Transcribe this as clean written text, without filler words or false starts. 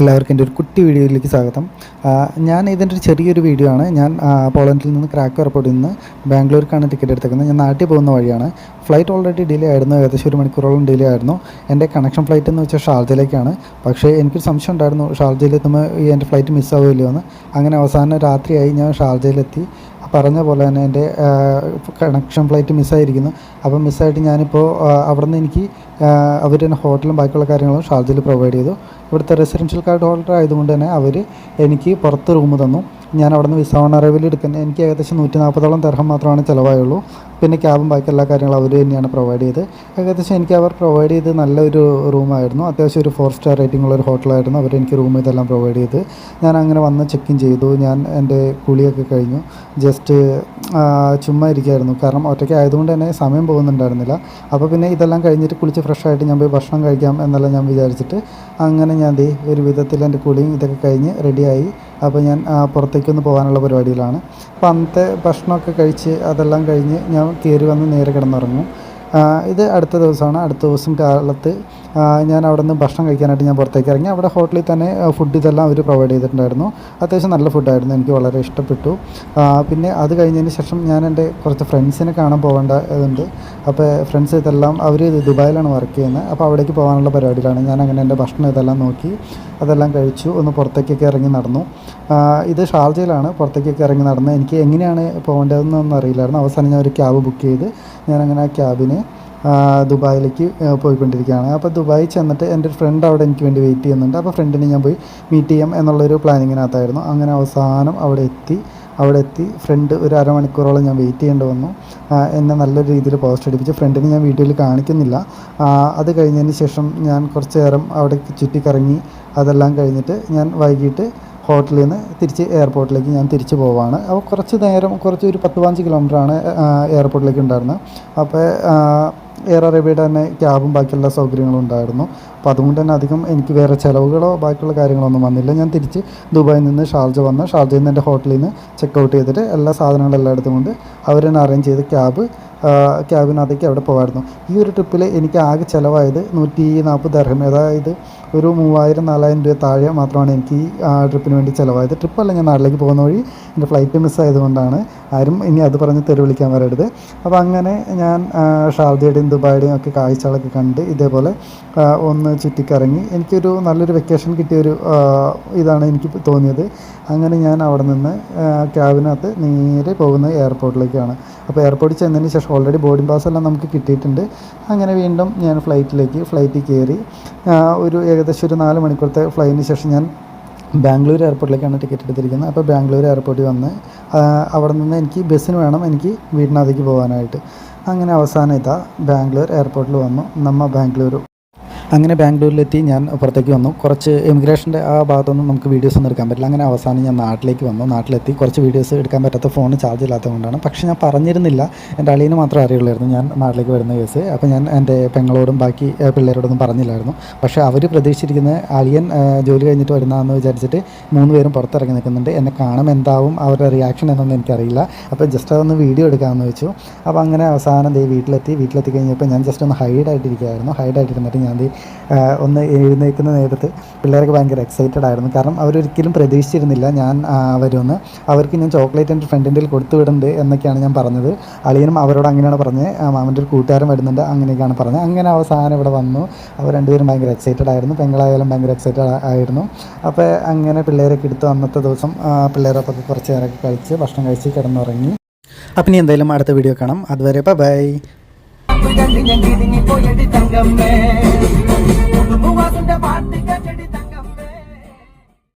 എല്ലാവർക്കും എൻ്റെ ഒരു കുട്ടി വീഡിയോയിലേക്ക് സ്വാഗതം. ഞാൻ ഇതിൻ്റെ ഒരു ചെറിയൊരു വീഡിയോ ആണ്. ഞാൻ പോളണ്ടിൽ നിന്ന് ക്രാക്കോ എയർപോർട്ടിൽ നിന്ന് ബാംഗ്ലൂർക്കാണ് ടിക്കറ്റ് എടുത്തേക്കുന്നത്. ഞാൻ നാട്ടിൽ പോകുന്ന വഴിയാണ്. ഫ്ലൈറ്റ് ഓൾറെഡി ഡിലേ ആയിരുന്നു, ഏകദേശം 1 മണിക്കൂറോളം ഡിലേ ആയിരുന്നു. എൻ്റെ കണക്ഷൻ ഫ്ലൈറ്റ് എന്ന് വെച്ചാൽ ഷാർജയിലേക്കാണ്. പക്ഷേ എനിക്കൊരു സംശയം ഉണ്ടായിരുന്നു ഷാർജയിലെത്തുമ്പോൾ എൻ്റെ ഫ്ലൈറ്റ് മിസ്സാവുമല്ലോ എന്ന്. അങ്ങനെ അവസാനം രാത്രിയായി ഞാൻ ഷാർജയിലെത്തി. പറഞ്ഞ പോലെ തന്നെ എൻ്റെ കണക്ഷൻ ഫ്ലൈറ്റ് മിസ്സായിരിക്കുന്നു. അപ്പം മിസ്സായിട്ട് ഞാനിപ്പോൾ അവിടെ നിന്ന് എനിക്ക് അവർ തന്നെ ഹോട്ടലും ബാക്കിയുള്ള കാര്യങ്ങളും ഷാർജയിൽ പ്രൊവൈഡ് ചെയ്തു. ഇവിടുത്തെ റെസിഡൻഷ്യൽ കാർഡ് ഹോൾഡർ ആയതുകൊണ്ട് തന്നെ അവർ എനിക്ക് പുറത്ത് റൂം തന്നു. ഞാൻ അവിടെ നിന്ന് വിസ ഓൺ അറൈവൽ എടുക്കുന്നത് എനിക്ക് ഏകദേശം 140 ദിർഹം മാത്രമാണ് ചിലവായുള്ളൂ. പിന്നെ ക്യാബും ബാക്കി എല്ലാ കാര്യങ്ങളും അവർ തന്നെയാണ് പ്രൊവൈഡ് ചെയ്ത്. ഏകദേശം എനിക്ക് അവർ പ്രൊവൈഡ് ചെയ്ത് നല്ലൊരു റൂമായിരുന്നു. അത്യാവശ്യം ഒരു 4 സ്റ്റാർ റേറ്റിംഗ് ഉള്ളൊരു ഹോട്ടലായിരുന്നു. അവർ എനിക്ക് റൂം ഇതെല്ലാം പ്രൊവൈഡ് ചെയ്ത് ഞാൻ അങ്ങനെ വന്ന് ചെക്ക് ഇൻ ചെയ്തു. ഞാൻ എൻ്റെ കുളിയൊക്കെ കഴിഞ്ഞു. ജസ്റ്റ് ചുമ്മാ ഇരിക്കുകയായിരുന്നു. കാരണം ഒറ്റയ്ക്ക് ആയതുകൊണ്ട് തന്നെ സമയം പോകുന്നുണ്ടായിരുന്നില്ല. അപ്പോൾ പിന്നെ ഇതെല്ലാം കഴിഞ്ഞിട്ട് കുളിച്ച് ഫ്രഷായിട്ട് ഞാൻ പോയി ഭക്ഷണം കഴിക്കാം എന്നെല്ലാം ഞാൻ വിചാരിച്ചിട്ട് അങ്ങനെ ഞാൻ ഒരു വിധത്തിൽ എൻ്റെ കുളിയും ഇതൊക്കെ കഴിഞ്ഞ് റെഡിയായി. അപ്പോൾ ഞാൻ പുറത്തേക്കൊന്ന് പോകാനുള്ള പരിപാടിയിലാണ്. അപ്പോൾ അന്നത്തെ ഭക്ഷണമൊക്കെ കഴിച്ച് അതെല്ലാം കഴിഞ്ഞ് ഞാൻ കയറി വന്ന് നേരെ കിടന്നുറങ്ങും. ഇത് അടുത്ത ദിവസമാണ്. അടുത്ത ദിവസം കാലത്ത് ഞാൻ അവിടെ നിന്ന് ഭക്ഷണം കഴിക്കാനായിട്ട് ഞാൻ പുറത്തേക്ക് ഇറങ്ങി. അവിടെ ഹോട്ടലിൽ തന്നെ ഫുഡ് ഇതെല്ലാം അവർ പ്രൊവൈഡ് ചെയ്തിട്ടുണ്ടായിരുന്നു. അത്യാവശ്യം നല്ല ഫുഡായിരുന്നു, എനിക്ക് വളരെ ഇഷ്ടപ്പെട്ടു. പിന്നെ അത് കഴിഞ്ഞതിന് ശേഷം ഞാൻ എൻ്റെ കുറച്ച് ഫ്രണ്ട്സിനെ കാണാൻ പോകേണ്ടതുണ്ട്. അപ്പോൾ ഫ്രണ്ട്സ് ഇതെല്ലാം അവർ ദുബായിലാണ് വർക്ക് ചെയ്യുന്നത്. അപ്പോൾ അവിടേക്ക് പോകാനുള്ള പരിപാടിയിലാണ്. ഞാൻ അങ്ങനെ എൻ്റെ ഭക്ഷണം ഇതെല്ലാം നോക്കി അതെല്ലാം കഴിച്ചു. ഒന്ന് പുറത്തേക്കൊക്കെ ഇറങ്ങി നടന്നു. ഇത് ഷാർജയിലാണ്. പുറത്തേക്കൊക്കെ ഇറങ്ങി നടന്ന് എനിക്ക് എങ്ങനെയാണ് പോകേണ്ടതെന്നൊന്നും അറിയില്ലായിരുന്നു. അവസാനം ഞാൻ ഒരു ക്യാബ് ബുക്ക് ചെയ്ത് ഞാനങ്ങനെ ആ ക്യാബിന് ദുബായിലേക്ക് പോയിക്കൊണ്ടിരിക്കുകയാണ്. അപ്പോൾ ദുബായി ചെന്നിട്ട് എൻ്റെ ഒരു ഫ്രണ്ട് അവിടെ എനിക്ക് വേണ്ടി വെയിറ്റ് ചെയ്യുന്നുണ്ട്. അപ്പോൾ ഫ്രണ്ടിനെ ഞാൻ പോയി മീറ്റ് ചെയ്യാം എന്നുള്ളൊരു പ്ലാനിങ്ങിനകത്തായിരുന്നു. അങ്ങനെ അവസാനം അവിടെ എത്തി ഫ്രണ്ട് ഒരു അരമണിക്കൂറോളം ഞാൻ വെയിറ്റ് ചെയ്യേണ്ടി വന്നു. എന്നെ നല്ലൊരു രീതിയിൽ പോസ്റ്റ് അടിപ്പിച്ച്. ഫ്രണ്ടിനെ ഞാൻ വീഡിയോയിൽ കാണിക്കുന്നില്ല. അത് കഴിഞ്ഞതിന് ശേഷം ഞാൻ കുറച്ച് നേരം അവിടെ ചുറ്റിക്കറങ്ങി. അതെല്ലാം കഴിഞ്ഞിട്ട് ഞാൻ വൈകിട്ട് ഹോട്ടലിൽ നിന്ന് തിരിച്ച് എയർപോർട്ടിലേക്ക് ഞാൻ തിരിച്ചു പോവാണ്. അപ്പോൾ കുറച്ച് ഒരു 10-15 കിലോമീറ്ററാണ് എയർപോർട്ടിലേക്ക് ഉണ്ടായിരുന്നത്. അപ്പോൾ എയർ അറേബ്യയുടെ തന്നെ ക്യാബും ബാക്കിയുള്ള സൗകര്യങ്ങളും ഉണ്ടായിരുന്നു. അപ്പോൾ അതുകൊണ്ട് തന്നെ അധികം എനിക്ക് വേറെ ചിലവുകളോ ബാക്കിയുള്ള കാര്യങ്ങളൊന്നും വന്നില്ല. ഞാൻ തിരിച്ച് ദുബായിൽ നിന്ന് ഷാർജയിൽ നിന്ന് എൻ്റെ ഹോട്ടലിൽ നിന്ന് ചെക്കൗട്ട് ചെയ്തിട്ട് എല്ലാ സാധനങ്ങളെല്ലാം എടുത്തുകൊണ്ട് അവർ തന്നെ അറേഞ്ച് ചെയ്ത് ക്യാബിനകത്തേക്ക് അവിടെ പോകാമായിരുന്നു. ഈ ഒരു ട്രിപ്പിൽ എനിക്ക് ആകെ ചിലവായത് 140 ദിർഹം, അതായത് ഒരു 3000-4000 രൂപ താഴെ മാത്രമാണ് എനിക്ക് ഈ ട്രിപ്പിന് വേണ്ടി ചിലവായത്. ട്രിപ്പല്ല, ഞാൻ നാട്ടിലേക്ക് പോകുന്ന വഴി എൻ്റെ ഫ്ലൈറ്റ് മിസ്സായതുകൊണ്ടാണ്. ആരും ഇനി അത് പറഞ്ഞ് തെറി വിളിക്കാൻ വരരുത്. അപ്പോൾ അങ്ങനെ ഞാൻ ഷാർജയുടെയും ദുബായുടെയും ഒക്കെ കാഴ്ചകളൊക്കെ കണ്ട് ഇതേപോലെ ഒന്ന് ചുറ്റിക്കറങ്ങി. എനിക്കൊരു നല്ലൊരു വെക്കേഷൻ കിട്ടിയൊരു ഇതാണ് എനിക്ക് തോന്നിയത്. അങ്ങനെ ഞാൻ അവിടെ നിന്ന് ക്യാബിനകത്ത് നേരെ പോകുന്നത് എയർപോർട്ടിലേക്കാണ്. അപ്പോൾ എയർപോർട്ടിൽ ചെന്നതിന് ശേഷം ഓൾറെഡി ബോർഡിംഗ് പാസ് എല്ലാം നമുക്ക് കിട്ടിയിട്ടുണ്ട്. അങ്ങനെ വീണ്ടും ഞാൻ ഫ്ലൈറ്റിൽ കയറി. ഒരു ഏകദേശം ഒരു 4 മണിക്കൂറത്തെ ഫ്ലൈറ്റിന് ശേഷം ഞാൻ ബാംഗ്ലൂർ എയർപോർട്ടിലേക്കാണ് ടിക്കറ്റ് എടുത്തിരിക്കുന്നത്. അപ്പോൾ ബാംഗ്ലൂർ എയർപോർട്ടിൽ വന്ന് അവിടെ നിന്ന് എനിക്ക് ബസ്സിന് വേണം എനിക്ക് വീടിനകത്തേക്ക് പോകാനായിട്ട്. അങ്ങനെ അവസാനം ബാംഗ്ലൂർ എയർപോർട്ടിൽ വന്നു. അങ്ങനെ ബാംഗ്ലൂരിലെത്തി ഞാൻ പുറത്തേക്ക് വന്നു. കുറച്ച് ഇമിഗ്രേഷൻ്റെ ആ ഭാഗത്തൊന്നും നമുക്ക് വീഡിയോസ് ഒന്നും എടുക്കാൻ പറ്റില്ല. അങ്ങനെ അവസാനം ഞാൻ നാട്ടിലേക്ക് വന്നു. നാട്ടിലെത്തി കുറച്ച് വീഡിയോസ് എടുക്കാൻ പറ്റാത്ത ഫോൺ ചാർജ് ഇല്ലാത്തതുകൊണ്ടാണ്. പക്ഷേ ഞാൻ പറഞ്ഞിരുന്നില്ല, എൻ്റെ അളിയന് മാത്രമേ അറിയുള്ളായിരുന്നു ഞാൻ നാട്ടിലേക്ക് വരുന്ന കേസ്. അപ്പോൾ ഞാൻ എൻ്റെ പെങ്ങളോടും ബാക്കി പിള്ളേരോടൊന്നും പറഞ്ഞില്ലായിരുന്നു. പക്ഷേ അവർ പ്രതീക്ഷിച്ചിരിക്കുന്നത് അളിയൻ ജോലി കഴിഞ്ഞിട്ട് വരുന്നതെന്ന് വിചാരിച്ചിട്ട് 3 പേരും പുറത്തിറങ്ങി നിൽക്കുന്നുണ്ട്. എന്നെ കാണും എന്താവും അവരുടെ റിയാക്ഷൻ എന്നൊന്നും എനിക്കറിയില്ല. അപ്പോൾ ജസ്റ്റ് അതൊന്ന് വീഡിയോ എടുക്കാമെന്ന് വെച്ചു. അപ്പോൾ അങ്ങനെ അവസാനം വീട്ടിലെത്തി കഴിഞ്ഞപ്പോൾ ഞാൻ ജസ്റ്റ് ഒന്ന് ഹൈഡായിട്ടിരുന്നിട്ട് ഞാൻ ഒന്ന് എഴുന്നേൽക്കുന്ന നേരത്ത് പിള്ളേരൊക്കെ ഭയങ്കര എക്സൈറ്റഡ് ആയിരുന്നു. കാരണം അവരൊരിക്കലും പ്രതീക്ഷിച്ചിരുന്നില്ല ഞാൻ വരുമെന്ന്. അവർക്ക് ഞാൻ ചോക്ലേറ്റ് എൻ്റെ ഫ്രണ്ടിൻ്റെ കൊടുത്തു വിടുന്നുണ്ട് എന്നൊക്കെയാണ് ഞാൻ പറഞ്ഞത്. അളിയനും അവരോട് അങ്ങനെയാണ് പറഞ്ഞത്. മാമൻ്റെ ഒരു കൂട്ടുകാരൻ വരുന്നുണ്ട് അങ്ങനെയൊക്കെയാണ് പറഞ്ഞത്. അങ്ങനെ അവസാനം ഇവിടെ വന്നു. അവർ രണ്ടുപേരും ഭയങ്കര എക്സൈറ്റഡ് ആയിരുന്നു. പെങ്ങളായാലും ഭയങ്കര എക്സൈറ്റഡ് ആയിരുന്നു. അപ്പോൾ അങ്ങനെ പിള്ളേരൊക്കെ എടുത്ത് അന്നത്തെ ദിവസം പിള്ളേരൊക്കെ കുറച്ച് നേരമൊക്കെ കഴിച്ച് ഭക്ഷണം കഴിച്ച് കിടന്നുറങ്ങി. അപ്പം ഇനി എന്തായാലും അടുത്ത വീഡിയോ കാണാം. അതുവരെ ബൈ. പോയടി തങ്കമ്മേ